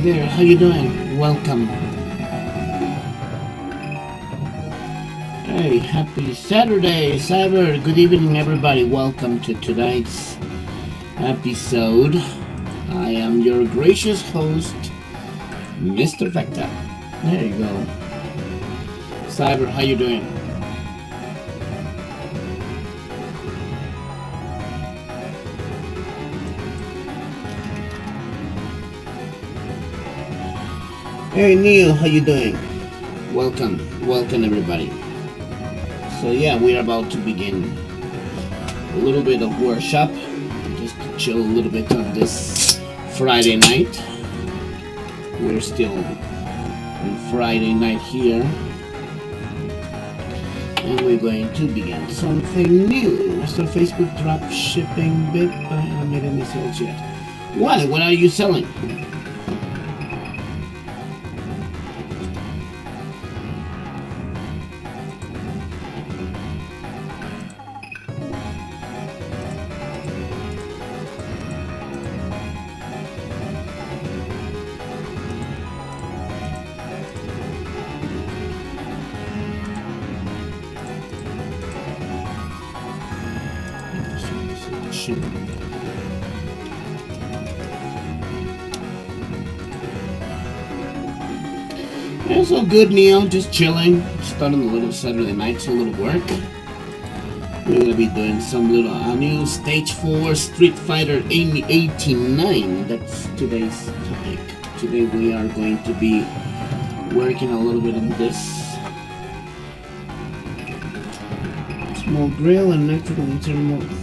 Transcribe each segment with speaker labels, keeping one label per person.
Speaker 1: there, how you doing? Welcome. Hey, happy Saturday, Cyber. Good evening, everybody. Welcome to tonight's episode. I am your gracious host, Mr. Vega. There you go. Cyber, how you doing? Hey Neil, how you doing? Welcome everybody. So yeah, we're about to begin a little bit of workshop, just to chill a little bit on this Friday night. We're still on Friday night here, and we're going to begin something new. Mr. Facebook drop shipping bit, but I haven't made any sales yet. Why? What are you selling? Yeah, so good, Neil. Just chilling. Starting a little Saturday night, so a little work. We're gonna be doing some little new Stage 4 Street Fighter 89. That's today's topic. Today we are going to be working a little bit on this. Small grill and electrical and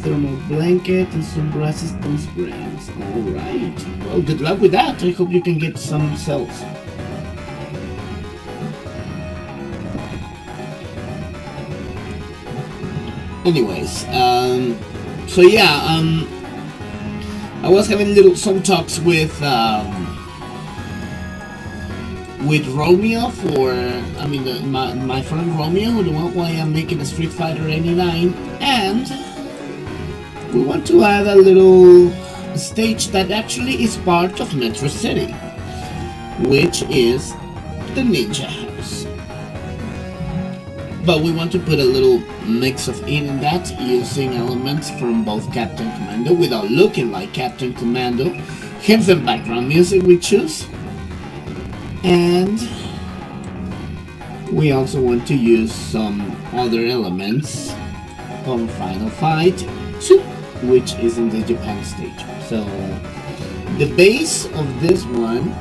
Speaker 1: thermal blanket and some resistance springs. Alright. Well, good luck with that. I hope you can get some cells. Anyways, so yeah, I was having some talks with Romeo for, my friend Romeo, the one why I'm making a Street Fighter 89, and we want to add a little stage that actually is part of Metro City, which is the Ninja House. But we want to put a little mix of in that, using elements from both Captain Commando without looking like Captain Commando, hence the background music we choose. And we also want to use some other elements from Final Fight 2, which is in the Japan stage. So the base of this one,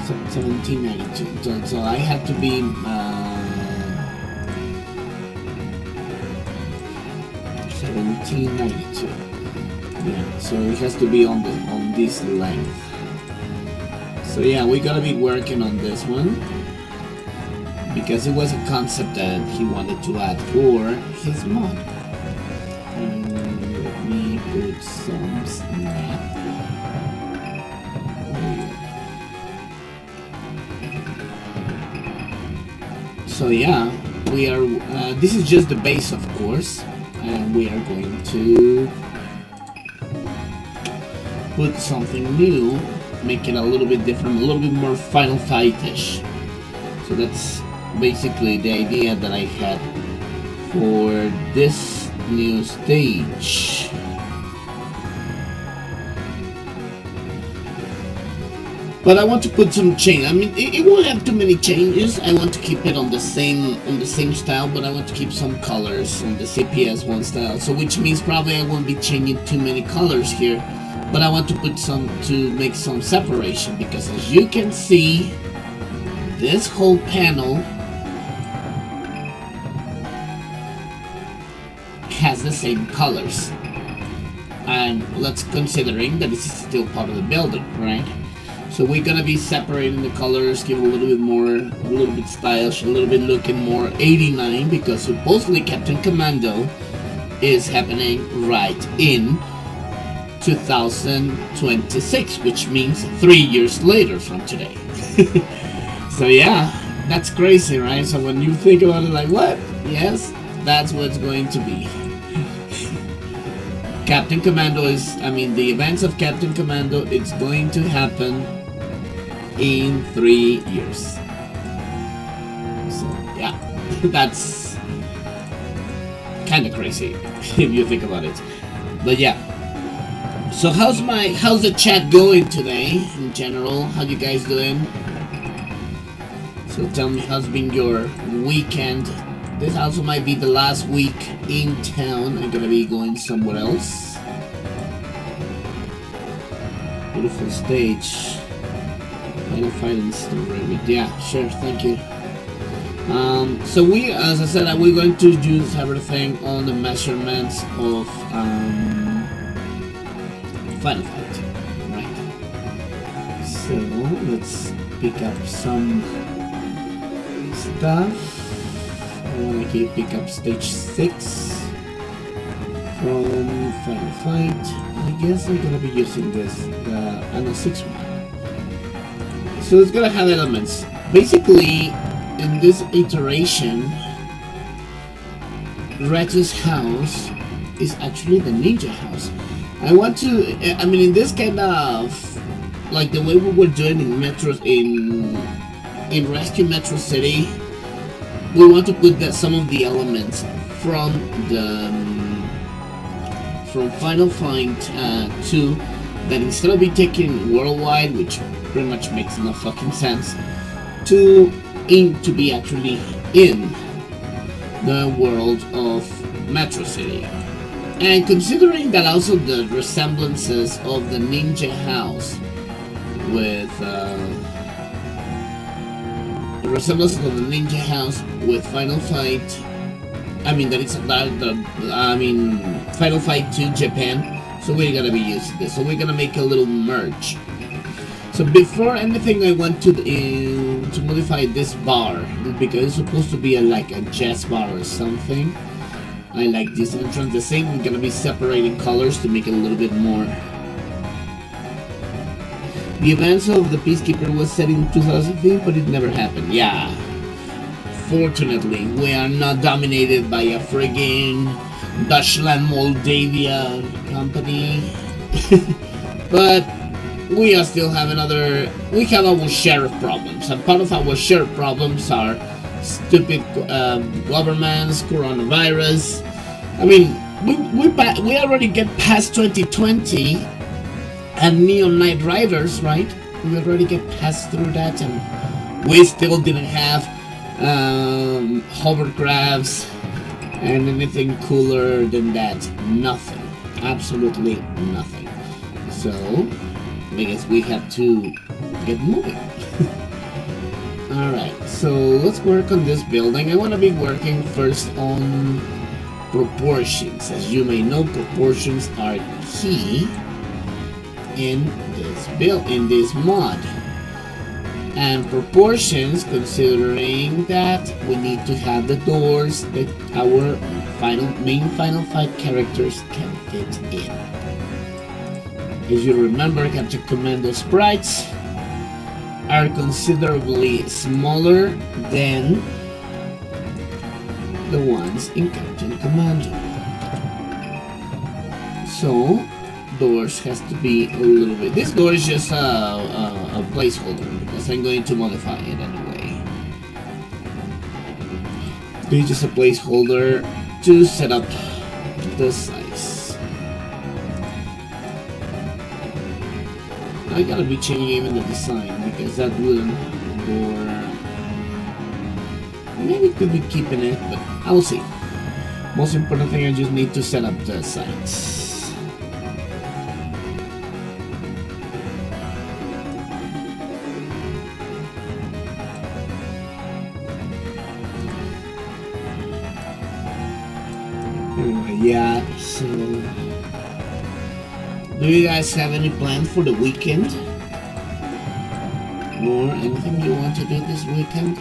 Speaker 1: 1792. So I have to be 1792. Yeah, so it has to be on this length. So yeah, we gotta be working on this one because it was a concept that he wanted to add for his mod. And let me put some snap. So yeah, we are. This is just the base, of course, and we are going to put something new, make it a little bit different, a little bit more Final Fight-ish. So that's basically the idea that I had for this new stage. But I want to put some change. I mean, it won't have too many changes. I want to keep it on the same style, but I want to keep some colors on the CPS one style. So which means probably I won't be changing too many colors here. But I want to put some to make some separation, because as you can see, this whole panel has the same colors. And let's considering that this is still part of the building, right? So we're gonna be separating the colors, give a little bit more, a little bit stylish, a little bit looking more 89, because supposedly Captain Commando is happening right in 2026, which means 3 years later from today. So yeah, that's crazy, right? So when you think about it like, what? Yes, that's what it's going to be. Captain Commando is, I mean, the events of Captain Commando, it's going to happen in 3 years. So, yeah, that's kind of crazy if you think about it. But yeah. So how's the chat going today in general? How you guys doing? So tell me, how's been your weekend? This also might be the last week in town. I'm gonna be going somewhere else. Beautiful stage. Final fighting story. Yeah, sure, thank you. So we, as I said, we're going to use everything on the measurements of Final Fight. Right. So let's pick up some stuff. I want to pick up stage 6 from Final Fight. I guess I'm gonna be using this, the 6 one. So it's gonna have elements. Basically, in this iteration, Radion's house is actually the ninja house. I want to, I mean, in this kind of, like the way we were doing in Metro, in Rescue Metro City, we want to put some of the elements from Final Fight 2, that instead of be taken worldwide, which pretty much makes no fucking sense, to be actually in the world of Metro City. And considering that also the resemblances of the ninja house with Final Fight, I mean that it's Final Fight 2 Japan, so we're gonna be using this. So we're gonna make a little merge. So before anything, I want to modify this bar, because it's supposed to be like a jazz bar or something. I like this entrance the same. We're gonna be separating colors to make it a little bit more. The events of the Peacekeeper was set in 2015, but it never happened. Yeah. Fortunately, we are not dominated by a friggin' Dutchland Moldavia company. But we are still having we have our share of problems. And part of our share of problems are stupid governments, coronavirus. I mean, we already get past 2020 and Neon Knight Riders, right? We already get past through that, and we still didn't have hovercrafts and anything cooler than that. Nothing. Absolutely nothing. So I guess we have to get moving. Alright, so let's work on this building. I want to be working first on proportions. As you may know, proportions are key in this mod. And proportions, considering that we need to have the doors that our main Final Fight characters can fit in. As you remember, Captain Commando sprites are considerably smaller than the ones in Captain Commando. So doors has to be a little bit. This door is just a placeholder because I'm going to modify it anyway. It's just a placeholder to set up the size. I gotta be changing even the design because that wooden door, maybe could be keeping it, but I will see. Most important thing, I just need to set up the sides. Anyway, yeah, so do you guys have any plans for the weekend? Or anything you want to do this weekend?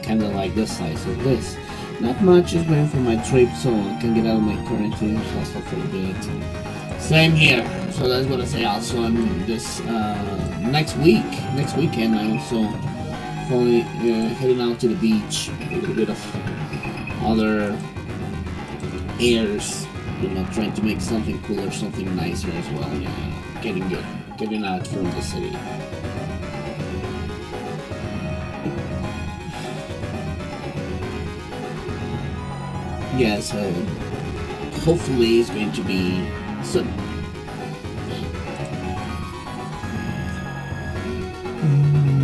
Speaker 1: kind of like the size of this. Not much, just waiting for my trip so I can get out of my quarantine hostel for a bit. Same here. So that's what I say. Also, I'm this next weekend. I also probably heading out to the beach. A little bit of other airs. You know, trying to make something cooler, something nicer as well. Yeah, getting out from the city. Yeah, so hopefully it's going to be soon.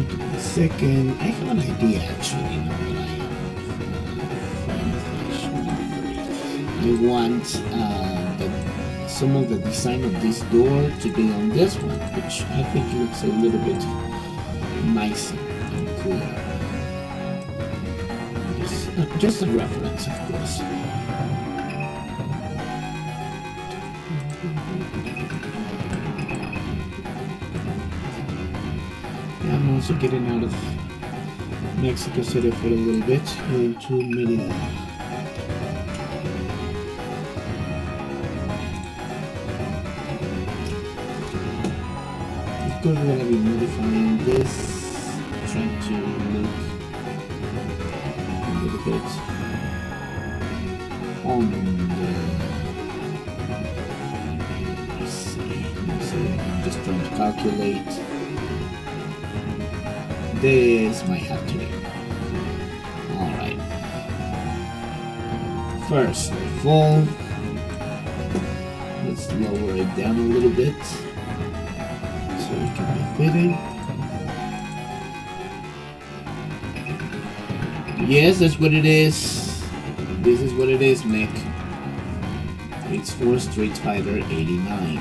Speaker 1: Give me a second. I have an idea actually. Now that I want some of the design of this door to be on this one, which I think looks a little bit nicer and cooler. Just a reference, of course. Yeah, I'm also getting out of Mexico City for a little bit, going to Mérida. Of course, we're gonna be modifying this, trying to look a little bit on the. Let's see. I'm just trying to calculate. This might have to do. Alright. First of all, let's lower it down a little bit so it can be fitting. Yes, that's what it is. This is what it is, Nick. It's for Street Fighter 89.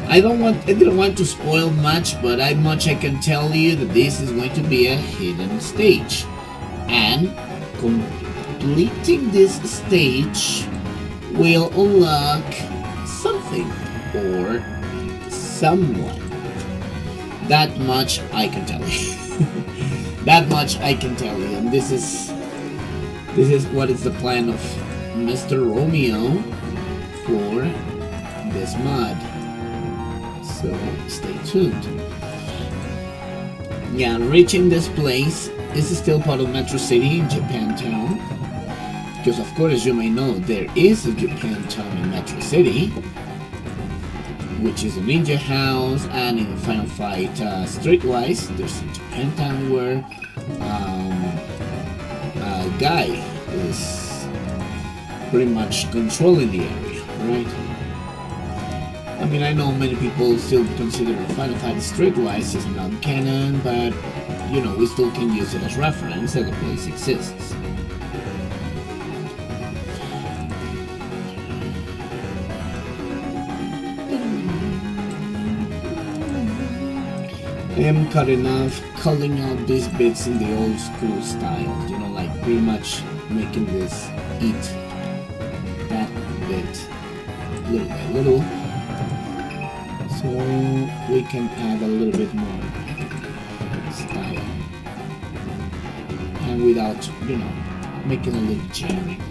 Speaker 1: I didn't want to spoil much, but I can tell you that this is going to be a hidden stage. And completing this stage will unlock something or someone. That much I can tell you. That much I can tell you. And this is what is the plan of Mr. Romeo for this mod. So stay tuned. Yeah, reaching this place is still part of Metro City in Japantown. Because of course, as you may know, there is a Japantown in Metro City, which is a ninja house, and in Final Fight Streetwise, there's a Japantown where a guy is pretty much controlling the area, right? I mean, I know many people still consider Final Fight Streetwise is not canon, but you know, we still can use it as reference that the place exists. I am culling out these bits in the old school style, you know, like pretty much making this eat that bit little by little. So we can add a little bit more style, and without, you know, making a little jamming.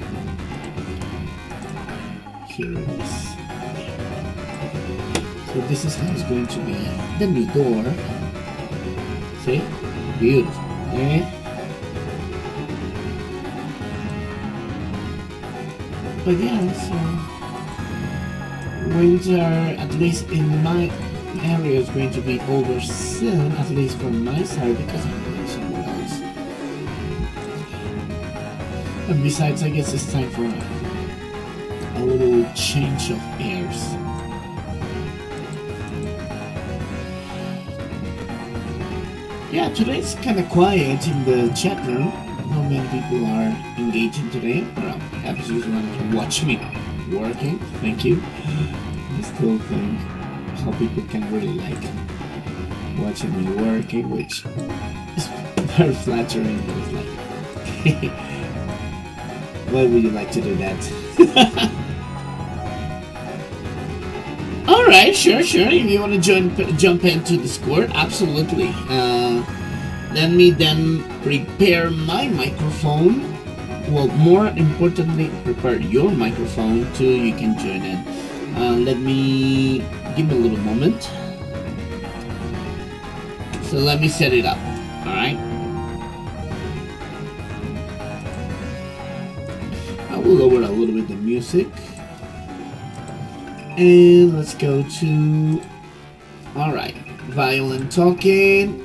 Speaker 1: Here it is. So this is how it's going to be the new door. See? Beautiful. Eh? But yeah, so winter, at least in my area, is going to be over soon, at least from my side, because I'm going somewhere else. And besides, I guess it's time for a little change of airs. Yeah, today's kind of quiet in the chat room. Not many people are engaging today. Perhaps you want to watch me working. Thank you. I still think how people can really like watching me working, which is very flattering. But it's like, why would you like to do that? Alright, sure. If you want to jump into Discord, absolutely. Let me then prepare my microphone. Well, more importantly, prepare your microphone too. You can join in. Let me give me a little moment. So let me set it up. All right. I will lower a little bit the music, and let's go to. All right, violin talking.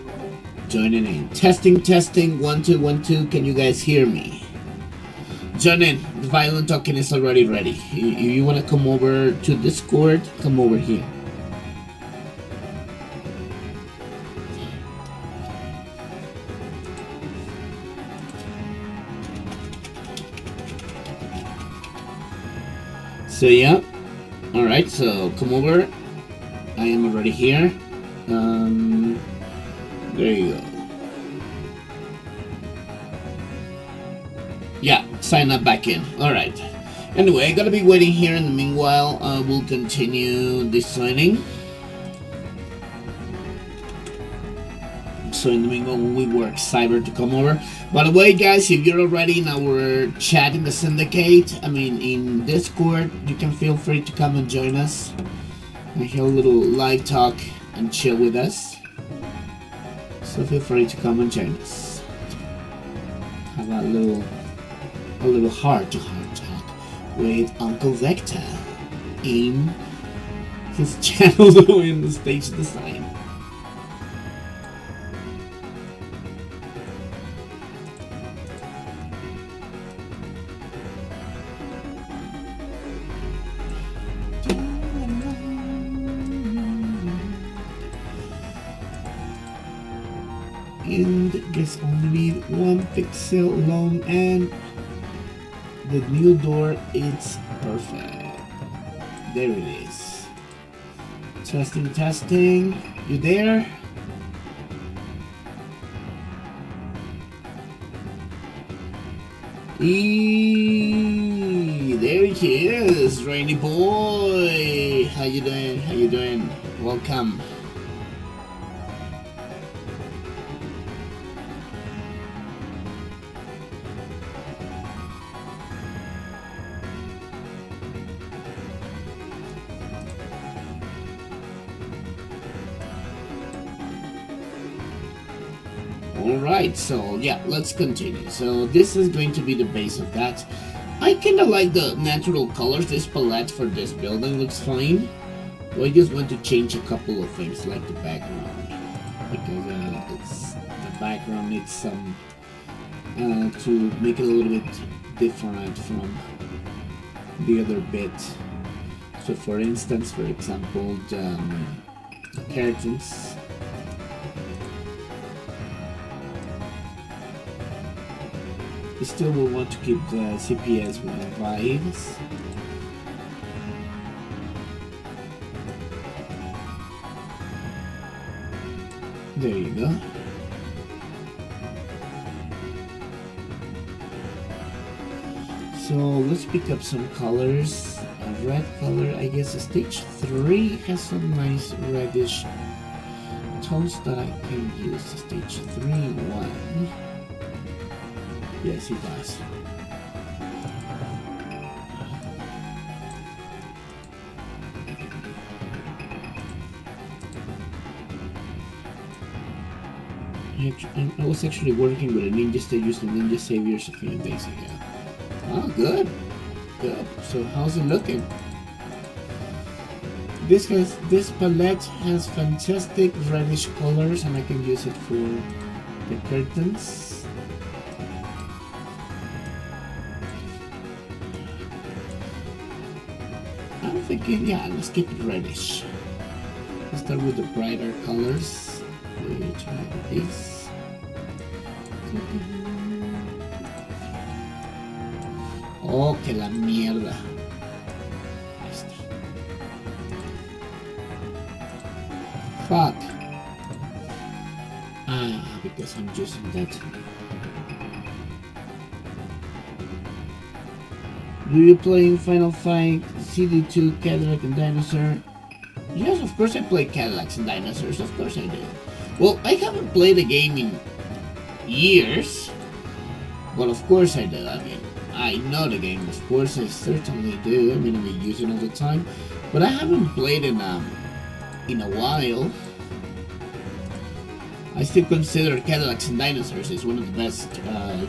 Speaker 1: Joining in. Testing, testing. 1 2 1 2. Can you guys hear me? Join in. The violin talking is already ready. You want to come over to Discord? Come over here. So yeah. All right. So come over. I am already here. There you go. Yeah, sign up back in. Alright. Anyway, I gotta be waiting here in the meanwhile. We'll continue designing. So in the meanwhile, we work Cyber to come over. By the way, guys, if you're already in our chat in the Syndicate, I mean in Discord, you can feel free to come and join us. And have a little live talk and chill with us. So feel free to come and join us. Have a little heart-to-heart talk with Uncle Vector in his channel doing the stage design. And guess only need 1 pixel long, and the new door is perfect. There it is. Testing, testing. You there? There he is, Rainy boy. How you doing? How you doing? Welcome. Alright, so yeah, let's continue. So this is going to be the base of that. I kinda like the natural colors. This palette for this building looks fine. So I just want to change a couple of things like the background. Because the background needs some to make it a little bit different from the other bit. So for instance, for example, the curtains. Still will want to keep the CPS vibes. There you go. So let's pick up some colors. A red color, I guess stage 3 has some nice reddish tones that I can use. Stage 3 1. Yes, he does. I was actually working with a ninja stage using Ninja Saviors a few days ago. Oh, good. Good. So how's it looking? This palette has fantastic reddish colors, and I can use it for the curtains. I'm thinking, yeah, let's keep it reddish. Let's start with the brighter colors, which are these. Oh, que la mierda. Ahí está. Fuck. Ah, because I'm using that. Do you play Final Fight, CD2, Cadillac and Dinosaur? Yes, of course I play Cadillacs and Dinosaurs, of course I do. Well, I haven't played a game in years. But of course I do. I mean, I know the game. Of course I certainly do. I mean, I use it all the time. But I haven't played it in a while. I still consider Cadillacs and Dinosaurs is one of the best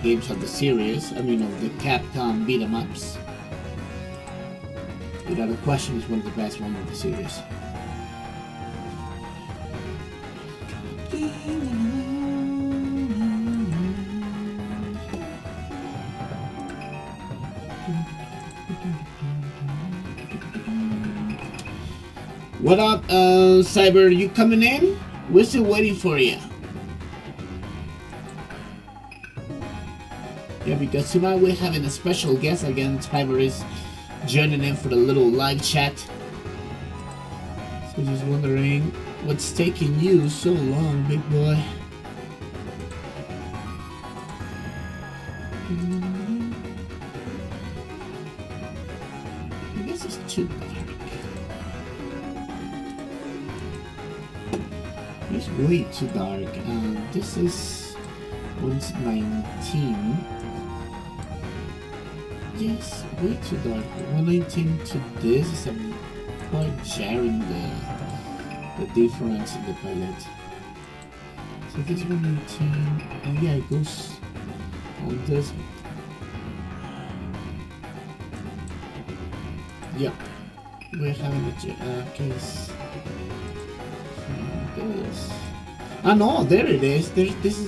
Speaker 1: games of the series. I mean, of the Capcom beat 'em ups. Without a question, it's one of the best ones of the series. What up, Cyber? You coming in? We're still waiting for you. Yeah, because tonight we're having a special guest again. Cyber is joining in for the little live chat. So just wondering what's taking you so long, big boy. I guess it's too dark. It's way too dark. This is 119. Yes, way too dark. 119 to this is quite jarring the difference in the palette. So this 119, and yeah, it goes on this. Yep, we're having a case. Ah no, there it is. This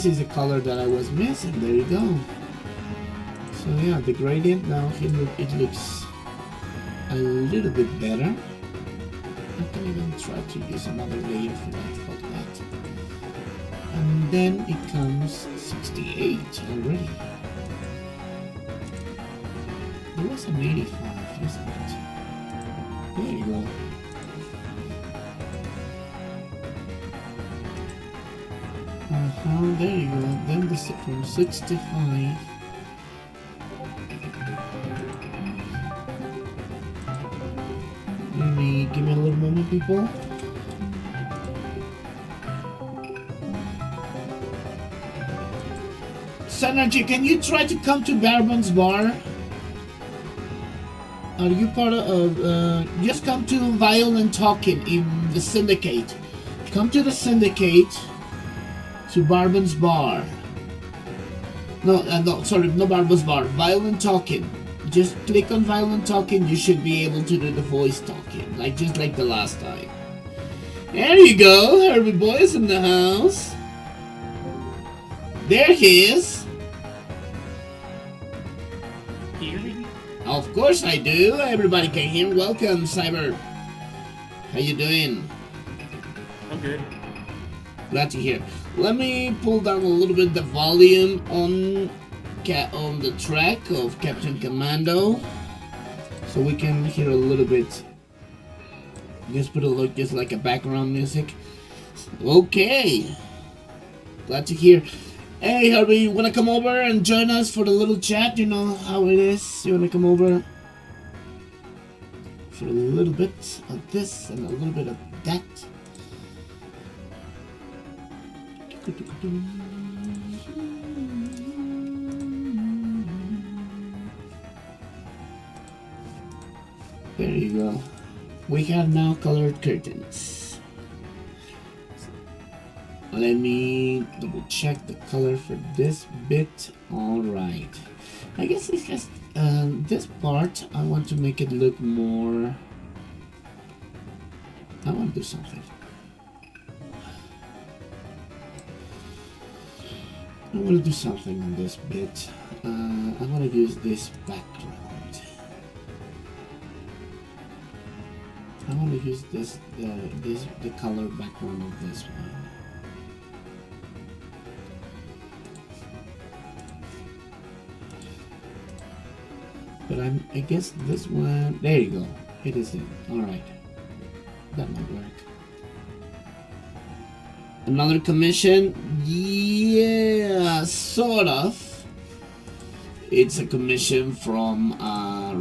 Speaker 1: is the color that I was missing. There you go. So yeah, the gradient now it looks a little bit better. I can even try to use another layer for that. Fuck that. And then it comes 68 already. There was an 85, isn't it? There you go. There you go. Then this from 65. Give me a little moment, people. Synergy, can you try to come to Barbon's bar? Are you part of? Just come to Violent Talking in the Syndicate. Come to the Syndicate. To Barbon's bar. No, sorry, no Barbon's bar. Violent Talking. Just click on Violent Talking. You should be able to do the voice talking, just like the last time. There you go, Herbie Boy is in the house. There he is.
Speaker 2: Hear me?
Speaker 1: Of course I do. Everybody can hear. Welcome, Cyber. How you doing?
Speaker 2: I'm good.
Speaker 1: Glad to hear. Let me pull down a little bit the volume on the track of Captain Commando, so we can hear a little bit. Just put a look, just like a background music. Okay. Glad to hear. Hey, Herbie, you wanna come over and join us for the little chat? You know how it is. You wanna come over for a little bit of this and a little bit of that. There you go. We have now colored curtains. Let me double check the color for this bit. Alright. I guess it has this part I want to make it look more. I want to do something. I want to do something on this bit. I want to use this background. I want to use the color background of this one. But I guess this one. There you go. It is in. All right. That might work. Another commission? Yeah, sort of. It's a commission from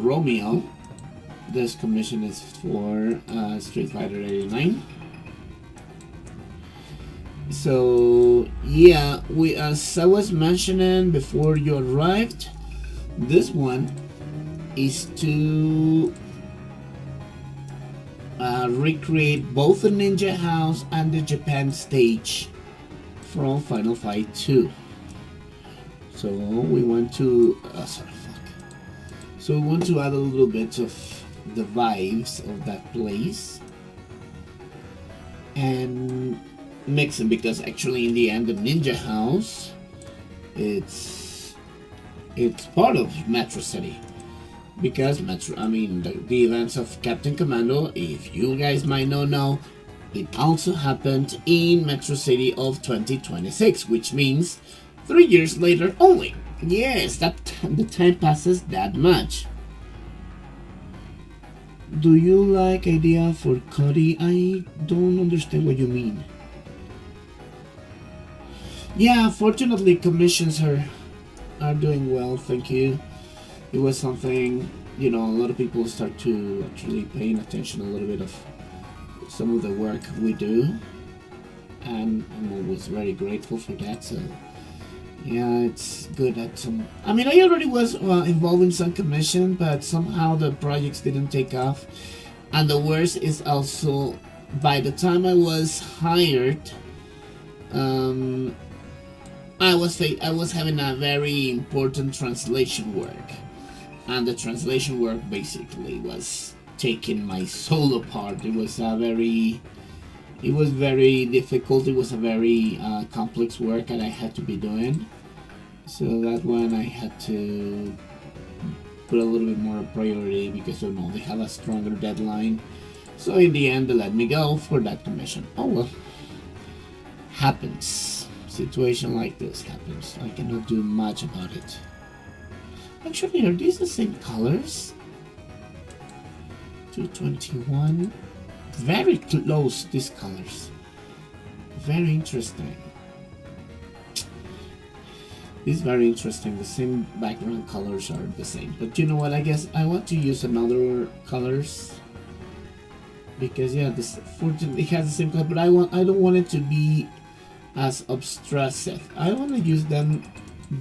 Speaker 1: Romeo. This commission is for Street Fighter 89. So yeah, we, as I was mentioning before you arrived, this one is to recreate both the Ninja House and the Japan stage from Final Fight 2. So we want to So we want to add a little bit of the vibes of that place and mix them, because actually in the end the Ninja House, it's part of Metro City, because the events of Captain Commando, if you guys might not know, it also happened in Metro City of 2026, which means 3 years later only. Yes, the time passes that much. Do you like idea for Cody? I don't understand what you mean. Yeah, fortunately commissions are doing well, thank you. It was something, a lot of people start to actually paying attention a little bit of some of the work we do, and I'm always very grateful for that. So yeah, it's good at some. I already was involved in some commission, but somehow the projects didn't take off. And the worst is also, by the time I was hired, I was having a very important translation work, and the translation work basically was taking my soul apart. It was very difficult. It was a very complex work that I had to be doing. So that one I had to put a little bit more priority, because they have a stronger deadline. So in the end, they let me go for that commission. Oh well, happens. Situation like this happens. I cannot do much about it. Actually, are these the same colors? 221. Very close, these colors. Very interesting. It's very interesting. The same background colors are the same. But you know what? I guess I want to use another colors, because yeah, fortunately it has the same color. But I don't want it to be as obtrusive. I want to use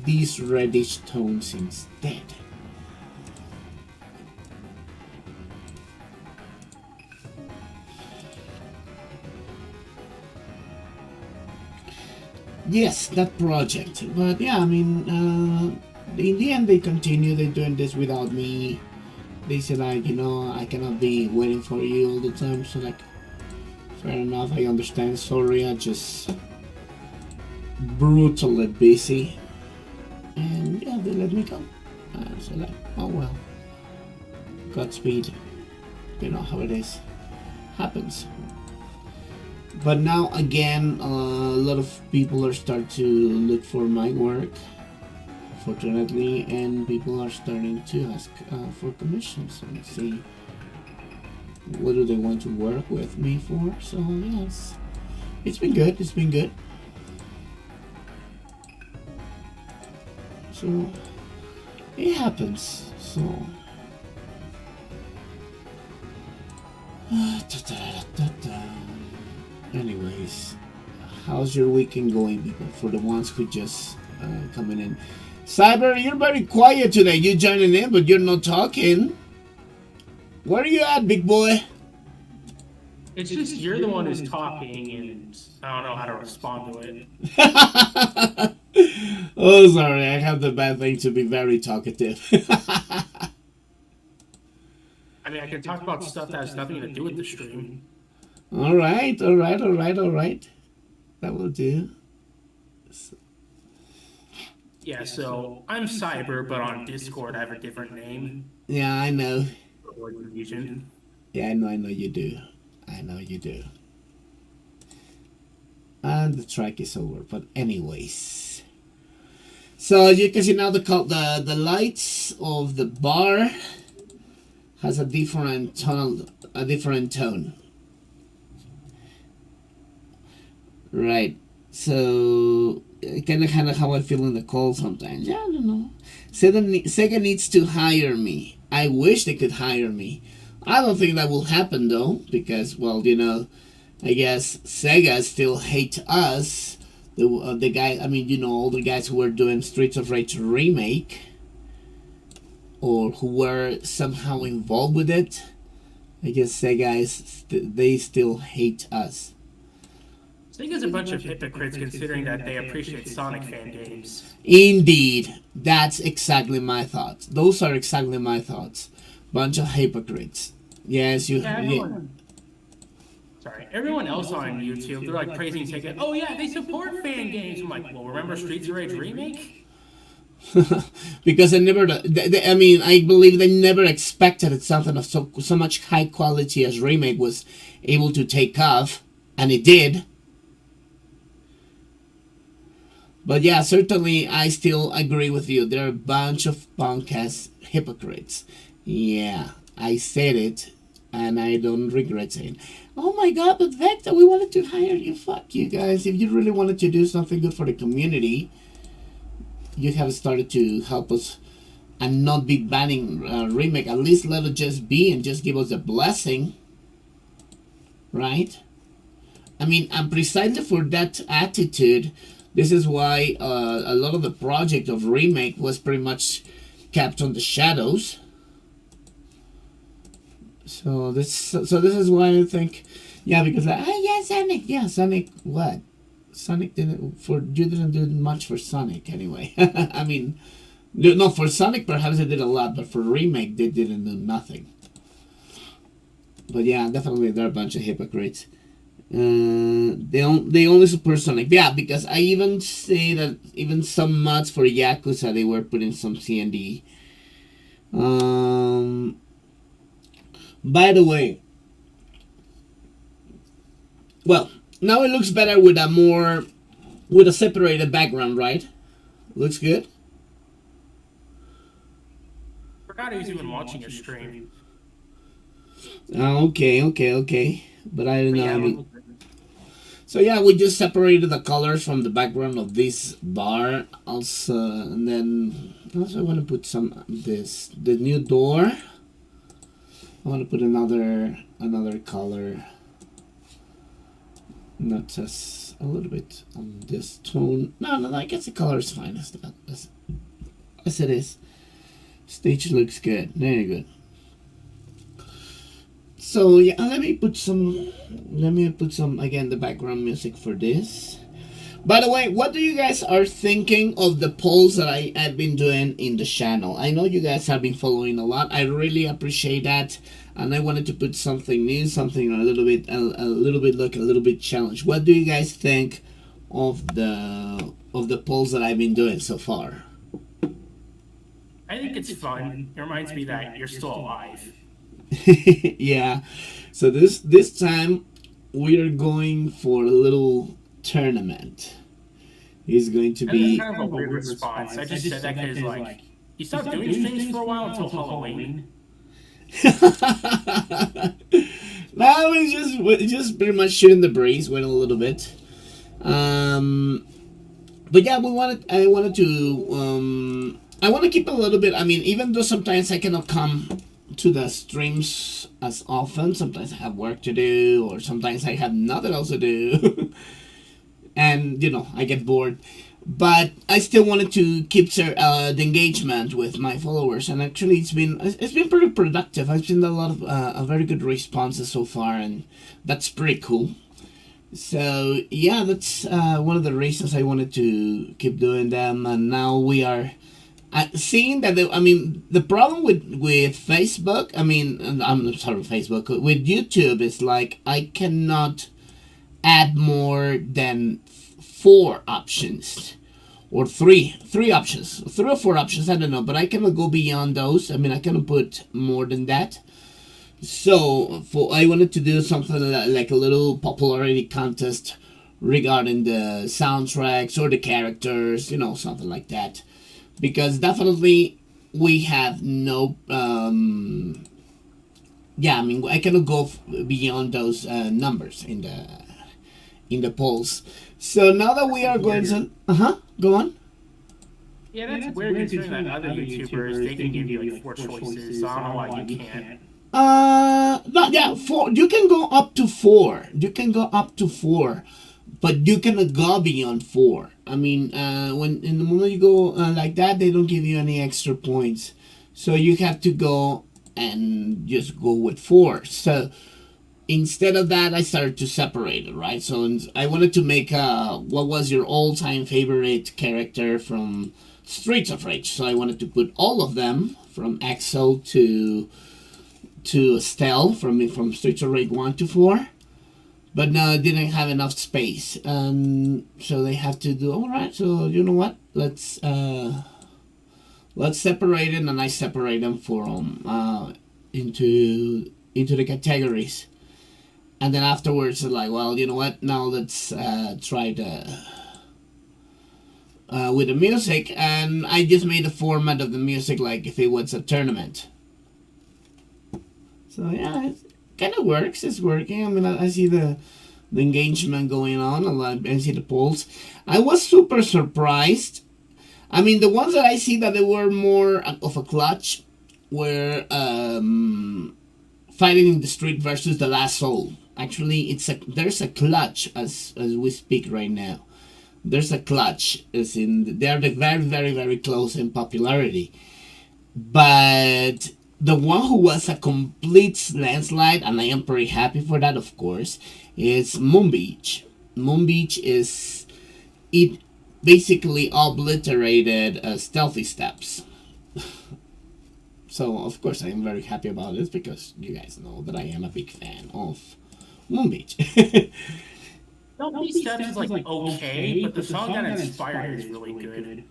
Speaker 1: these reddish tones instead. Yes, that project. But yeah, in the end they continue. They're doing this without me. They said I cannot be waiting for you all the time. So fair enough, I understand. Sorry, I just brutally busy. And yeah, they let me go. So oh well. Godspeed. You know how it is. Happens. But now again, a lot of people are starting to look for my work, fortunately, and people are starting to ask for commissions and see what do they want to work with me for. So yes, it's been good. It's been good. So it happens. So anyways, how's your weekend going, people? For the ones who just coming in, Cyber, you're very quiet today. You're joining in, but you're not talking. Where are you at, big boy?
Speaker 2: It's just you're the one who's talking, and I don't know how to respond to it.
Speaker 1: Oh, sorry, I have the bad thing to be very talkative.
Speaker 2: I can talk about stuff that has nothing to do with the stream.
Speaker 1: All right. That will do.
Speaker 2: Yeah, so I'm Cyber, but on Discord I have a different name.
Speaker 1: Yeah, I know.
Speaker 2: Avoid confusion.
Speaker 1: Yeah, I know you do. And the track is over. But anyways, so you can see now the lights of the bar has a different tone. Right. So kind of how I feel in the call sometimes. Yeah, I don't know. Sega needs to hire me. I wish they could hire me. I don't think that will happen though, because I guess Sega still hate us. The guy, I mean, all the guys who were doing Streets of Rage remake, or who were somehow involved with it. I guess Sega they still hate us.
Speaker 2: Sega's a bunch of hypocrites considering that they appreciate Sonic fan games.
Speaker 1: Indeed, that's exactly my thoughts. Those are exactly my thoughts. Bunch of hypocrites. Yes, you. Yeah.
Speaker 2: Sorry, everyone else on YouTube, they're like praising Sega. Oh yeah, they support fan games. I'm like, well, remember Streets of Rage remake?
Speaker 1: Because I never, I mean, I believe they never expected that something of so much high quality as remake was able to take off, and it did. But yeah, certainly I still agree with you. They're a bunch of punk-ass hypocrites. Yeah, I said it, and I don't regret saying, oh my god, but Vector, we wanted to hire you. Fuck you guys. If you really wanted to do something good for the community, you'd have started to help us and not be banning remake. At least let it just be and just give us a blessing. Right? I mean, and precisely for that attitude, this is why a lot of the project of remake was pretty much kept on the shadows. So this is why I think, yeah, because Sonic, what? Sonic you didn't do much for Sonic anyway. I mean, no, for Sonic perhaps they did a lot, but for remake they didn't do nothing. But yeah, definitely they're a bunch of hypocrites. They only support Sonic. Yeah, because I even say that even some mods for Yakuza they were putting some CND. By the way, well, now it looks better with a separated background, right? Looks good.
Speaker 2: Forgot who's even watching your stream.
Speaker 1: Okay. But I don't know. I mean, so yeah, we just separated the colors from the background of this bar. Also, and then also I want to put the new door. I want to put another color. Not just a little bit on this tone. No, I guess the color is fine as it is. Stage looks good. Very good. So yeah, let me put some again the background music for this. By the way, what do you guys are thinking of the polls that I have been doing in the channel? I know you guys have been following a lot. I really appreciate that, and I wanted to put something new, something a little bit challenge. What do you guys think of the polls that I've been doing so far?
Speaker 2: I think it's fun. It reminds me that you're still alive.
Speaker 1: Yeah. So this time we are going for a little tournament. It's going to be
Speaker 2: kind of a weird response. I just said that because like you stopped doing things for a while until Halloween.
Speaker 1: No, we just pretty much shooting the breeze, went a little bit. But yeah, I want to keep a little bit. I mean, even though sometimes I cannot come to the streams as often, sometimes I have work to do, or sometimes I have nothing else to do. And I get bored, but I still wanted to keep the engagement with my followers, and actually it's been pretty productive. I've seen a lot of very good responses so far, and that's pretty cool. So yeah, that's one of the reasons I wanted to keep doing them, and now we are seeing that. The problem with Facebook, I'm sorry, Facebook, with YouTube is like I cannot add more than 4 options or three options, 3 or 4 options, I don't know, but I cannot go beyond those. I cannot put more than that. So I wanted to do something like a little popularity contest regarding the soundtracks or the characters, something like that, because definitely we have no I cannot go beyond those numbers in the polls. So now that we are going to go on.
Speaker 2: Yeah, that's weird considering that other YouTubers, they can give you like 4 choices, so I don't know why you can't.
Speaker 1: Yeah, 4. You can go up to 4. You can go up to 4, but you cannot go beyond 4. I mean, when in the moment you go like that, they don't give you any extra points. So you have to go and just go with 4. So instead of that, I started to separate it, right? So I wanted to make what was your all-time favorite character from Streets of Rage. So I wanted to put all of them from Exo to Estelle from Streets of Rage 1 to 4. But no, I didn't have enough space. So they have to do, alright, so you know what? Let's separate it, and I separate them into the categories. And then afterwards, it's like, well, you know what? Now let's try with the music. And I just made the format of the music like if it was a tournament. So yeah, it kind of works. It's working. I mean, I see the engagement going on. I see the polls. I was super surprised. I mean, the ones that I see that they were more of a clutch were Fighting in the Street versus The Last Soul. Actually, there's a clutch as we speak right now. There's a clutch. They're very, very, very close in popularity. But the one who was a complete landslide, and I am pretty happy for that, of course, is Moon Beach. Moon Beach it basically obliterated Stealthy Steps. So, of course, I am very happy about this because you guys know that I am a big fan of Moon Beach.
Speaker 2: Stealthy Steps is like okay, but the song that inspired it is really good.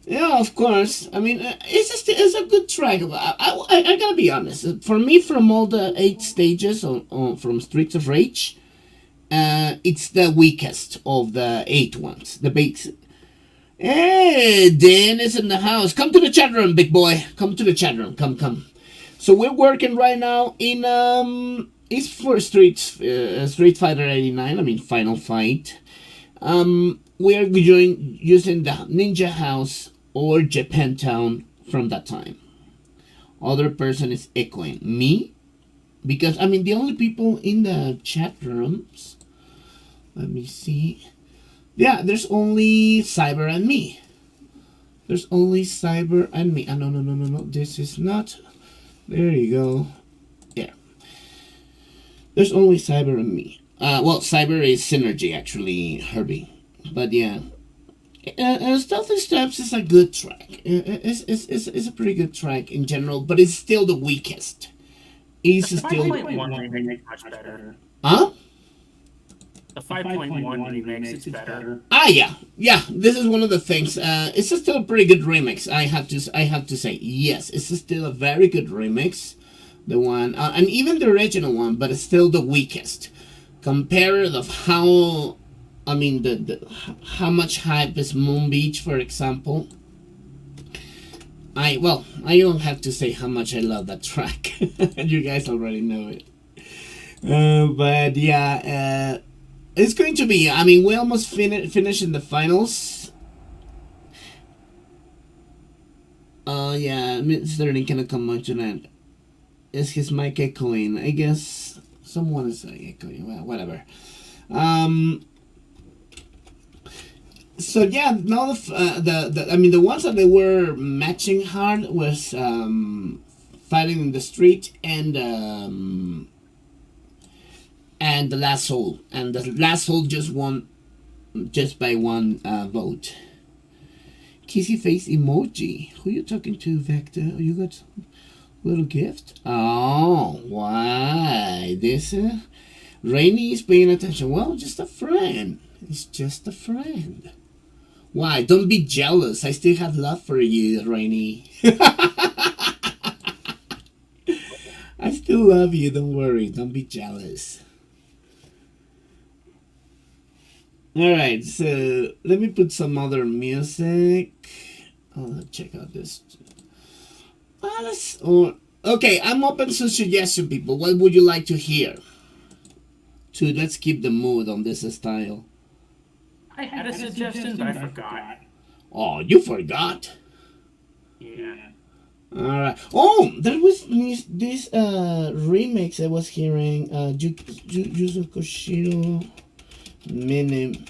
Speaker 1: Yeah, of course. I mean, it's a good track. I gotta be honest. For me, from all the 8 stages from Streets of Rage, it's the weakest of the 8 ones. The base. Hey, Dan is in the house. Come to the chat room, big boy. Come to the chat room. Come. So we're working right now in it's for Street Fighter 89. I mean, Final Fight. We are using the Ninja House or Japantown from that time. Other person is echoing me because I mean the only people in the chat rooms. Let me see. Yeah, there's only Cyber and me. There's only Cyber and me. No. This is not. There you go. Yeah. There's only Cyber and me. Well, Cyber is Synergy actually, Herbie. But yeah. Stealthy Steps is a good track. It's a pretty good track in general, but it's still the weakest. It's
Speaker 2: The
Speaker 1: still.
Speaker 2: 5.1 remix is much better.
Speaker 1: Huh?
Speaker 2: The 5.1 remix is better.
Speaker 1: Yeah. This is one of the things. It's still a pretty good remix. I have to say yes. It's still a very good remix. The one, and even the original one, but it's still the weakest. Compared of how, I mean, how much hype is Moon Beach, for example. I don't have to say how much I love that track. You guys already know it. But yeah, it's going to be. I mean, we almost finished in the finals. Yeah, Mr. Link cannot come on tonight. Is his mic echoing? I guess someone is echoing. Well, whatever. So yeah, now the ones that they were matching hard was Fighting in the Street and The Last Soul, and The Last Soul just won just by one vote. Kissy face emoji. Who you talking to, Vector? You got some little gift? Oh, why? This Rainy is paying attention. Well, just a friend. It's just a friend. Why? Don't be jealous. I still have love for you, Rainy. I still love you. Don't worry. Don't be jealous. Alright, so let me put some other music. Oh, let's check out this. Okay, I'm open to suggestion, people. What would you like to hear? Let's keep the mood on this style.
Speaker 2: I had a suggestion, but I forgot.
Speaker 1: Oh, you forgot?
Speaker 2: Yeah.
Speaker 1: Alright. Oh, there was this remix I was hearing. Yuzo Koshiro Mini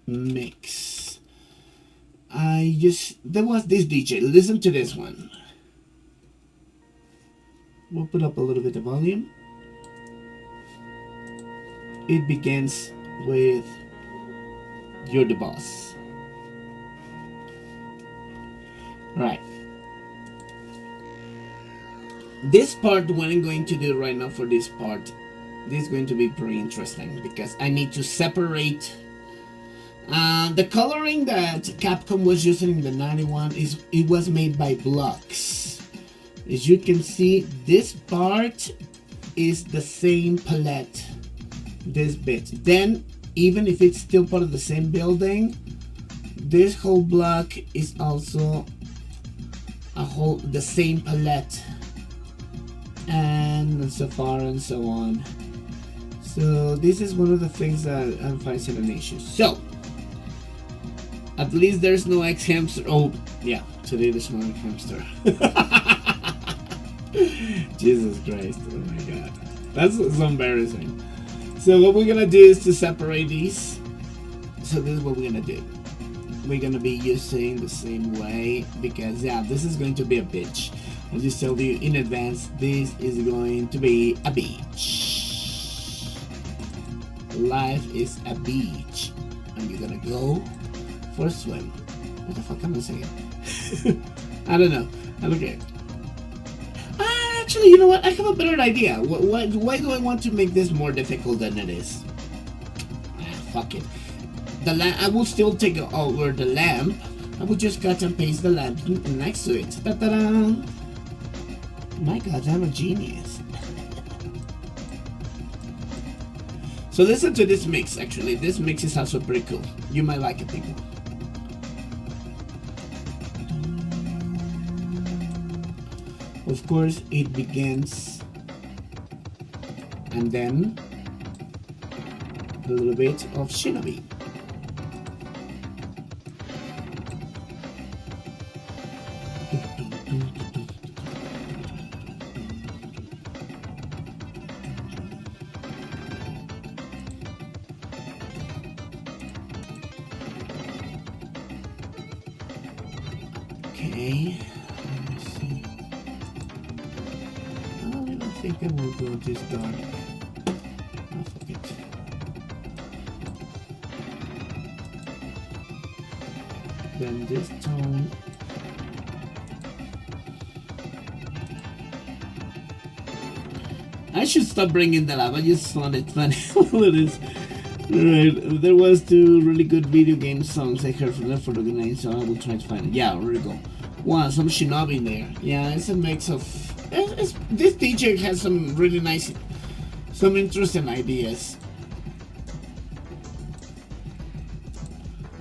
Speaker 1: Mix. There was this DJ. Listen to this one. We'll put up a little bit of volume. It begins with "You're the Boss." Right. This part, what I'm going to do right now for this part, this is going to be pretty interesting because I need to separate the coloring that Capcom was using in the 91 it was made by blocks. As you can see, this part is the same palette, this bit. Then, even if it's still part of the same building, this whole block is also the same palette, and so far and so on. So this is one of the things that I'm finding an issue. So at least there's no X-Hamster. Oh yeah, today there's no X-Hamster. Jesus Christ, oh my god, that's so embarrassing. So what we're gonna do is to separate these. So this is what we're gonna do. We're gonna be using the same way because yeah, this is going to be a bitch. I'll just tell you in advance, this is going to be a beach. Life is a beach, and you're gonna go for a swim. What the fuck am I saying? I don't know. I don't care. Actually, you know what? I have a better idea. Why do I want to make this more difficult than it is? Fuck it. I will still take over the lamp. I will just cut and paste the lamp next to it. Ta-da-da! My god, I'm a genius. So listen to this mix, actually. This mix is also pretty cool. You might like it, people. Of course, it begins and then a little bit of Shinobi. Okay, let's see. I don't think I will go this dark. Oh, fuck it. Then this tone. I should stop bringing that up. I just found it funny. It is. Right, there was two really good video game songs I heard from them for the night, so I will try to find it. Yeah, there we go. Wow, some Shinobi in there. Yeah, it's a mix of. This DJ has some really nice, some interesting ideas.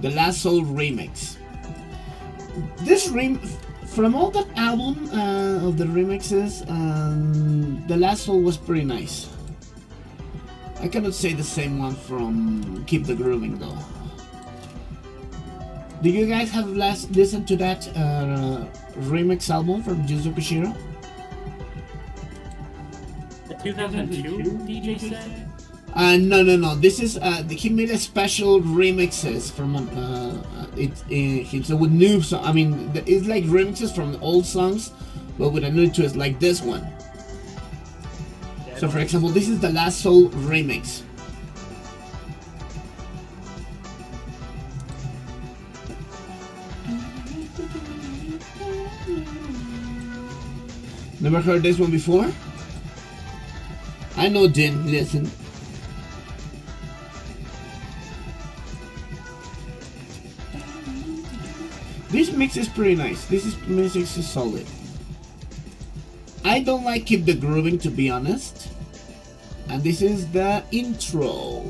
Speaker 1: The Last Soul remix. This from all that album of the remixes, The Last Soul was pretty nice. I cannot say the same one from Keep the Grooving though. Do you guys have listened to that remix album from Yuzo Koshiro?
Speaker 2: The 2002 DJ set?
Speaker 1: No. This is he made a special remixes from so with new songs. I mean, it's like remixes from old songs, but with a new twist, like this one. So, for example, this is the Last Soul remix. Never heard this one before? I know, Din. Listen. This mix is pretty nice. Music is solid. I don't like Keep the Grooving, to be honest. And this is the intro.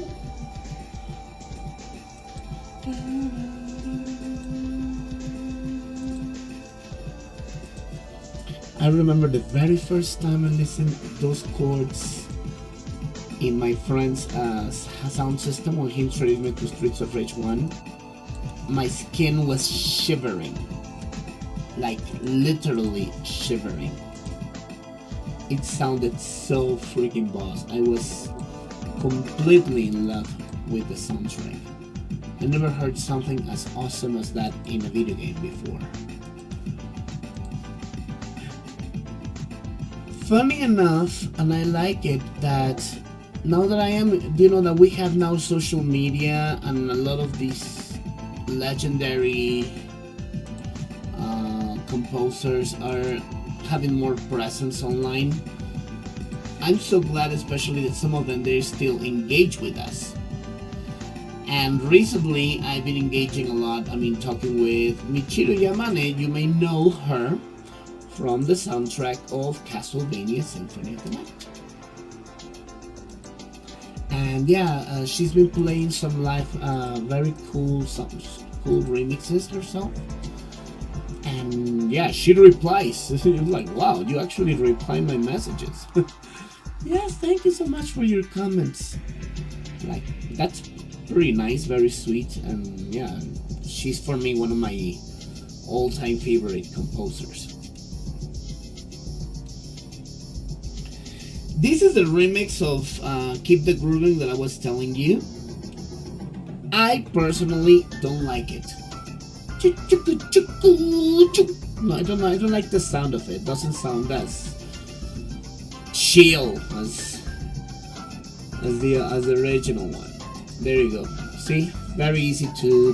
Speaker 1: I remember the very first time I listened to those chords in my friend's sound system when he introduced me to Streets of Rage 1. My skin was shivering. like literally shivering. It sounded so freaking boss. I was completely in love with the soundtrack. I never heard something as awesome as that in a video game before. Funny enough, and I like it, that now that that we have now social media and a lot of these legendary composers are having more presence online. I'm so glad, especially that some of them, they still engage with us. And recently, I've been engaging a lot. Talking with Michiru Yamane. You may know her from the soundtrack of Castlevania Symphony of the Night. And yeah, she's been playing some live, very cool remixes herself. And yeah, she replies. It's like, wow, you actually reply my messages. Yes, thank you so much for your comments. Like, that's pretty nice, very sweet, and yeah, she's for me one of my all-time favorite composers. This is the remix of Keep the Grooving that I was telling you. I personally don't like it. No, I don't like the sound of it. It doesn't sound as chill as the original one. There you go. See, very easy to